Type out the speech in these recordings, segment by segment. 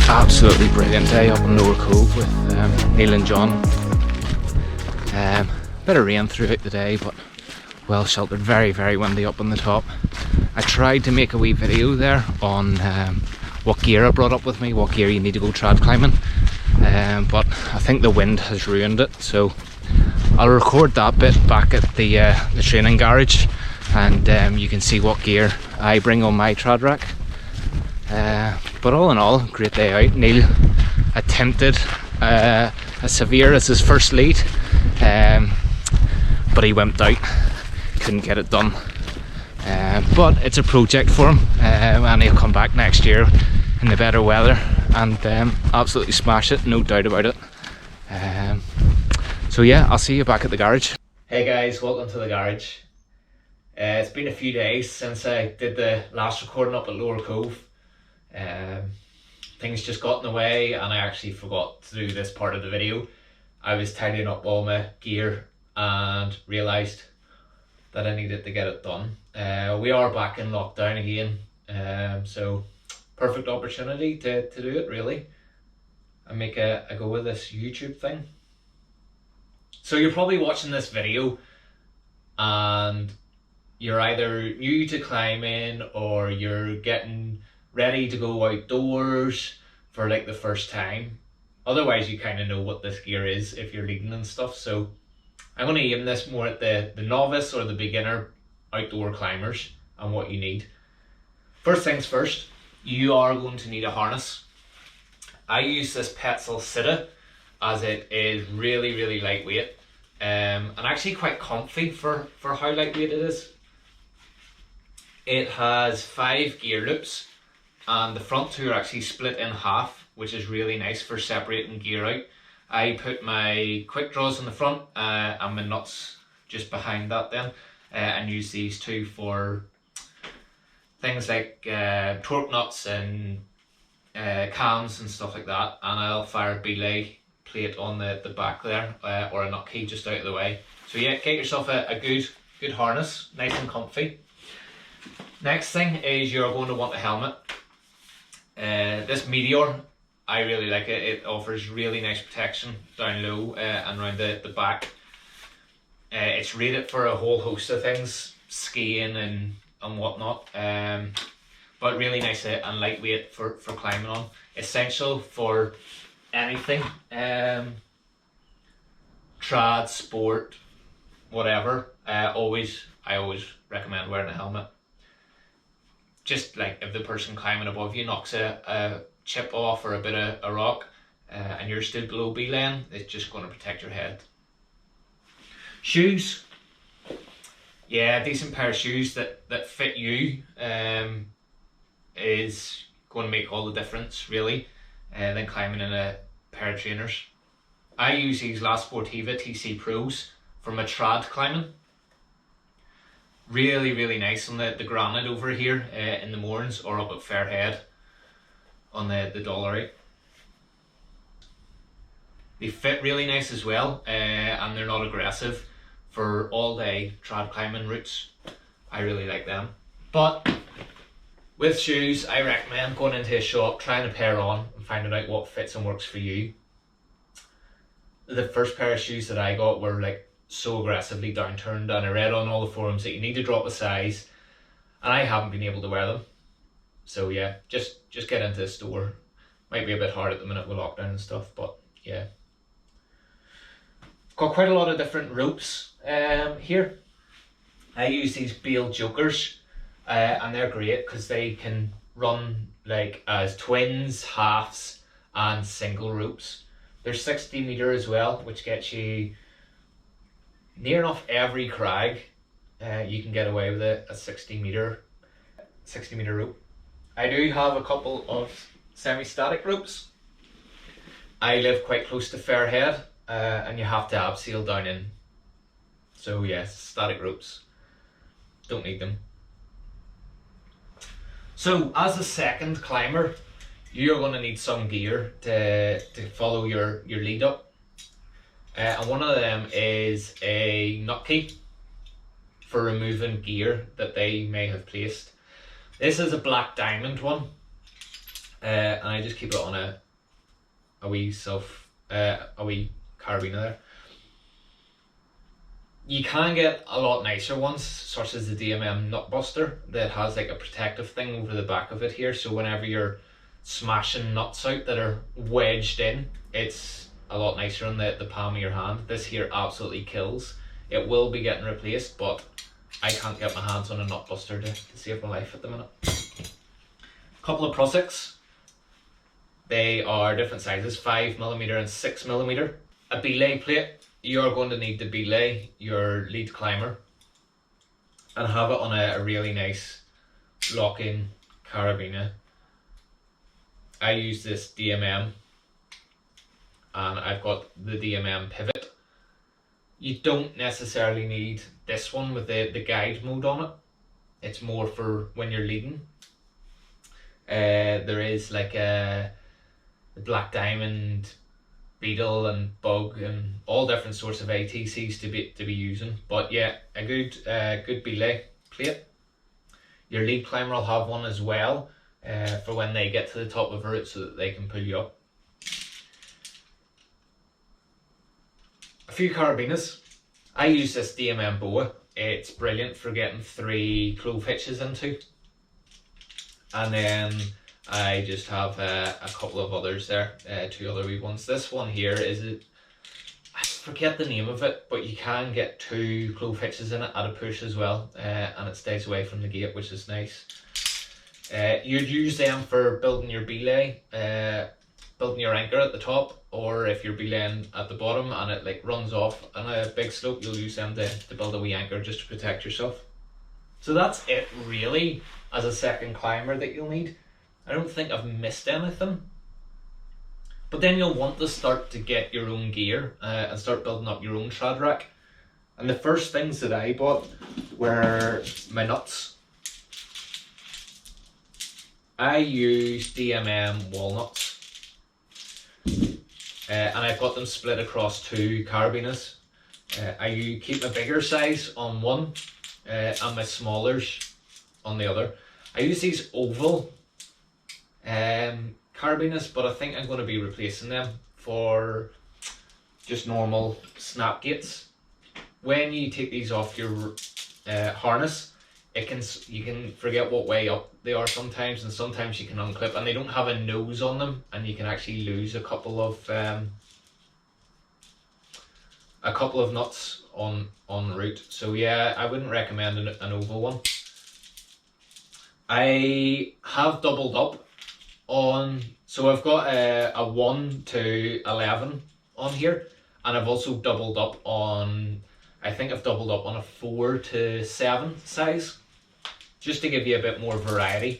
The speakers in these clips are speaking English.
Absolutely brilliant day up in Lower Cove with Neil and John. Bit of rain throughout the day, but well sheltered. Very, very windy up on the top. I tried to make a wee video there on what gear I brought up with me, what gear you need to go trad climbing, but I think the wind has ruined it, so I'll record that bit back at the training garage, and you can see what gear I bring on my trad rack. But all in all, great day out. Neil attempted as severe as his first lead, but he wimped out, couldn't get it done. But it's a project for him, and he'll come back next year in the better weather and absolutely smash it, no doubt about it. So yeah, I'll see you back at the garage. Hey guys, welcome to the garage. It's been a few days since I did the last recording up at Lower Cove. Things just got in the way and I actually forgot to do this part of the video. I was tidying up all my gear and realised that I needed to get it done. We are back in lockdown again, so perfect opportunity to do it really and make a go of this YouTube thing. So you're probably watching this video and you're either new to climbing or you're getting ready to go outdoors for like the first time. Otherwise you kind of know what this gear is if you're leading and stuff. So I'm going to aim this more at the novice or the beginner outdoor climbers and what you need. First things first, you are going to need a harness. I use this Petzl Sitta as it is really, really lightweight and actually quite comfy for how lightweight it is. It has 5 gear loops and the front two are actually split in half, which is really nice for separating gear out. I put my quick draws in the front and my nuts just behind that then, and use these two for things like torque nuts and cams and stuff like that, and I'll fire a belay plate on the back there, or a nut key just out of the way. So yeah, get yourself a good harness, nice and comfy. Next thing is you're going to want a helmet. This Meteor, I really like it. It offers really nice protection down low and around the back. It's rated for a whole host of things, skiing and whatnot, but really nice and lightweight for climbing on. Essential for anything, trad, sport, whatever. I always recommend wearing a helmet. Just like if the person climbing above you knocks a chip off or a bit of a rock and you're still below belaying, it's just going to protect your head. Shoes. Yeah, a decent pair of shoes that fit you is going to make all the difference really, than climbing in a pair of trainers. I use these La Sportiva TC Pros for my trad climbing. Really, really nice on the granite over here in the Mournes or up at Fairhead on the Dollarite. They fit really nice as well, and they're not aggressive for all day trad climbing routes. I really like them. But with shoes, I recommend going into a shop, trying a pair on and finding out what fits and works for you. The first pair of shoes that I got were like so aggressively downturned, and I read on all the forums that you need to drop a size, and I haven't been able to wear them. So yeah, just get into the store. Might be a bit hard at the minute with lockdown and stuff, but yeah. Got quite a lot of different ropes here. I use these Bale Jokers, and they're great because they can run like as twins, halves and single ropes. They're 60 meter as well, which gets you near enough every crag. You can get away with a 60 meter rope. I do have a couple of semi-static ropes. I live quite close to Fairhead, and you have to abseil down in. So yes, static ropes. Don't need them. So as a second climber, you're going to need some gear to follow your lead up. And one of them is a nut key for removing gear that they may have placed. This is a black diamond one. and I just keep it on a wee carabiner there. You can get a lot nicer ones, such as the DMM Nutbuster, that has like a protective thing over the back of it here, so whenever you're smashing nuts out that are wedged in, it's a lot nicer on the palm of your hand. This here absolutely kills. It will be getting replaced, but I can't get my hands on a Nutbuster to save my life at the minute. A couple of Prussics. They are different sizes, 5mm and 6mm. A belay plate. You're going to need to belay your lead climber and have it on a really nice lock-in carabiner. I use this DMM and I've got the DMM pivot. You don't necessarily need this one with the guide mode on it. It's more for when you're leading. There is like a Black Diamond, Beetle and Bug and all different sorts of ATCs to be using, but yeah, a good belay plate. Your lead climber will have one as well for when they get to the top of a route so that they can pull you up. A few carabiners. I use this DMM boa. It's brilliant for getting 3 clove hitches into, and then I just have a couple of others there, 2 other wee ones. This one here is, I forget the name of it, but you can get 2 clove hitches in it at a push as well, and it stays away from the gate, which is nice. You'd use them for building your belay, building your anchor at the top, or if you're belaying at the bottom and it like runs off on a big slope, you'll use them to build a wee anchor just to protect yourself. So that's it really as a second climber that you'll need. I don't think I've missed anything. But then you'll want to start to get your own gear and start building up your own trad rack. And the first things that I bought were my nuts. I use DMM walnuts. And I've got them split across 2 carabiners. I keep my bigger size on one and my smallers on the other. I use these oval carabiners, but I think I'm going to be replacing them for just normal snap gates. When you take these off your harness, you can forget what way up they are sometimes, and sometimes you can unclip, and they don't have a nose on them, and you can actually lose a couple of nuts on route. So yeah, I wouldn't recommend an oval one. I have doubled up on, so I've got a 1 to 11 on here, and I've also doubled up on, I think I've doubled up on a 4 to 7 size, just to give you a bit more variety.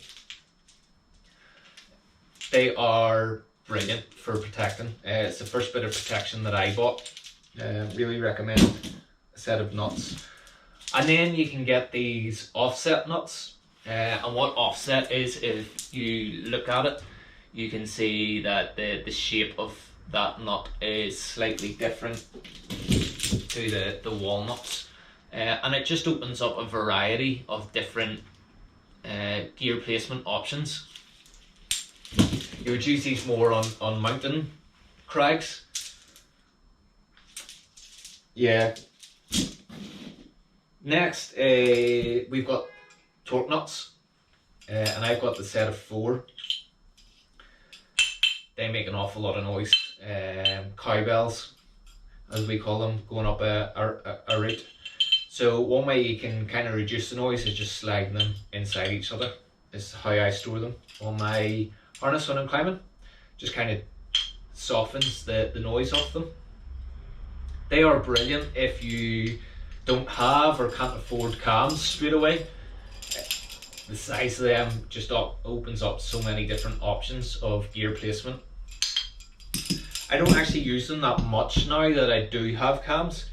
They are brilliant for protecting. It's the first bit of protection that I bought. Really recommend a set of nuts. And then you can get these offset nuts. And what offset is, if you look at it, you can see that the shape of that nut is slightly different to the walnuts. And it just opens up a variety of different gear placement options. You would use these more on mountain crags. Yeah. Next, we've got torque nuts, and I've got the set of 4. They make an awful lot of noise. Cowbells, as we call them, going up a route. So one way you can kind of reduce the noise is just sliding them inside each other. Is how I store them on my harness when I'm climbing. Just kind of softens the noise off them. They are brilliant if you don't have or can't afford cams straight away. The size of them just opens up so many different options of gear placement. I don't actually use them that much now that I do have cams,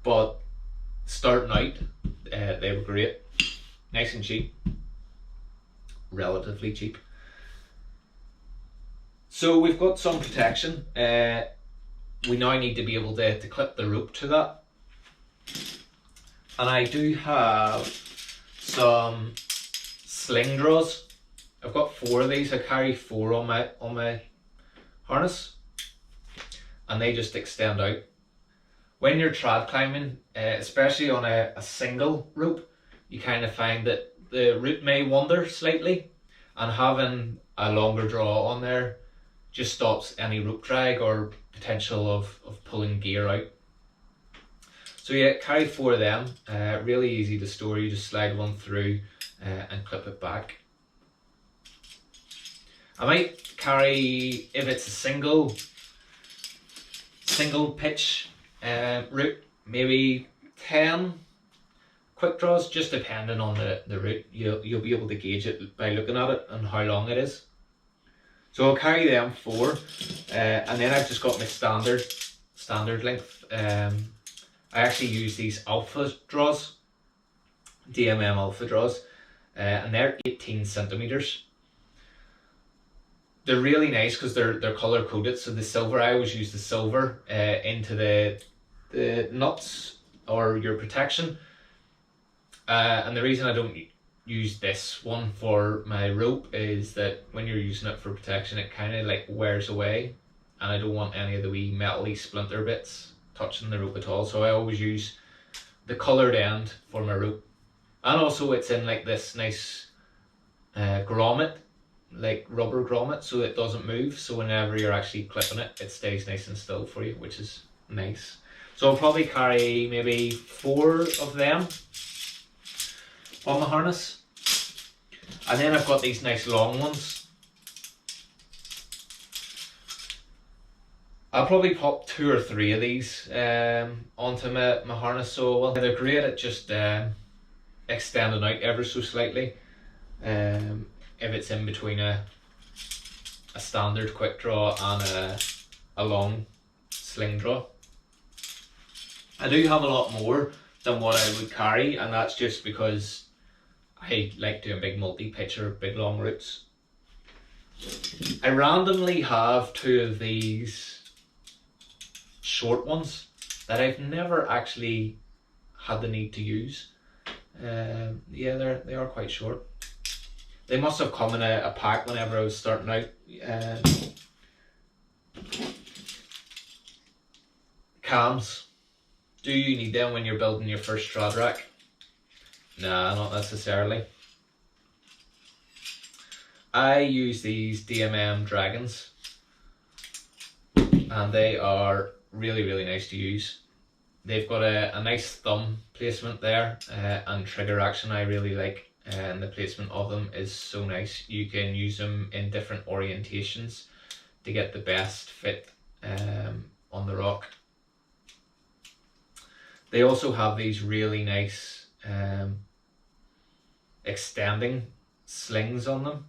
but starting out, they were great. Nice and cheap. Relatively cheap. So we've got some protection. We now need to be able to clip the rope to that. And I do have some Sling Draws. I've got 4 of these. I carry 4 on my harness, and they just extend out. When you're trad climbing, especially on a single rope, you kind of find that the route may wander slightly, and having a longer draw on there just stops any rope drag or potential of pulling gear out. So yeah, carry 4 of them. Really easy to store. You just slide one through and clip it back. I might carry, if it's a single pitch route, maybe 10 quick draws, just depending on the route. You'll be able to gauge it by looking at it and how long it is. So I'll carry them 4, and then I've just got my standard length. I actually use these alpha draws, Dmm alpha draws, and they're 18 centimeters. They're really nice because they're color coded. So the silver, I always use the silver into the nuts or your protection. And the reason I don't use this one for my rope is that when you're using it for protection, it kind of like wears away, and I don't want any of the wee metally splinter bits touching the rope at all. So I always use the coloured end for my rope. And also it's in like this nice grommet, like rubber grommet, so it doesn't move. So whenever you're actually clipping it, it stays nice and still for you, which is nice. So I'll probably carry maybe 4 of them on the harness. And then I've got these nice long ones. I'll probably pop 2 or 3 of these onto my harness. So they're great at just extending out ever so slightly. If it's in between a standard quick draw and a long sling draw. I do have a lot more than what I would carry, and that's just because I like doing big multi-pitch or big long routes. I randomly have 2 of these short ones that I've never actually had the need to use. Yeah, they are quite short. They must have come in a pack whenever I was starting out. Cams. Do you need them when you're building your first trad rack? Nah, not necessarily. I use these Dmm Dragons, and they are really nice to use. They've got a nice thumb placement there, and trigger action I really like, and the placement of them is so nice. You can use them in different orientations to get the best fit on the rock. They also have these really nice extending slings on them,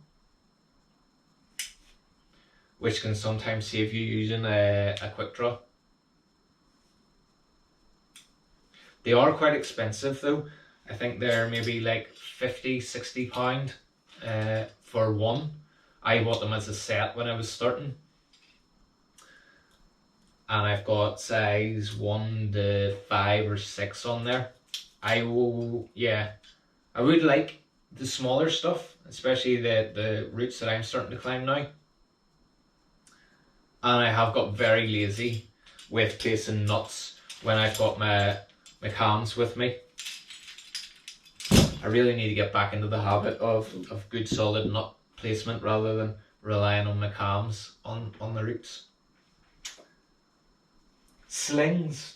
which can sometimes save you using a quick draw. They are quite expensive though. I think they're maybe like £50–60 for one. I bought them as a set when I was starting, and I've got size 1 to 5 or 6 on there. I would like the smaller stuff, especially the routes that I'm starting to climb now. And I have got very lazy with placing nuts when I've got my cams with me. I really need to get back into the habit of good solid nut placement rather than relying on my cams on the routes. Slings.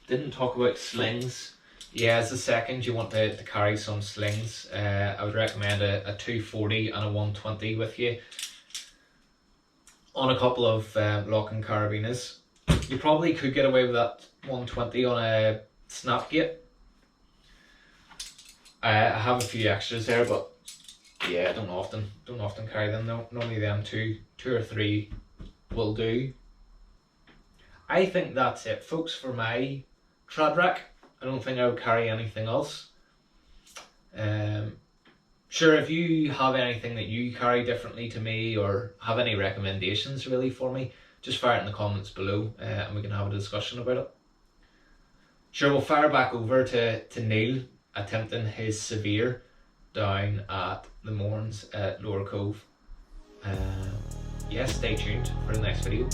Didn't talk about slings. Yeah, as a second you want to carry some slings. I would recommend a 240 and a 120 with you on a couple of locking carabiners. You probably could get away with that 120 on a snapgate. I have a few extras there, but yeah, I don't often carry them. Normally them two or three will do. I think that's it, folks, for my trad rack. I don't think I would carry anything else. Sure, if you have anything that you carry differently to me or have any recommendations really for me, just fire it in the comments below and we can have a discussion about it. Sure, we'll fire back over to Neil attempting his severe down at the Mournes at Lower Cove. Yeah, stay tuned for the next video.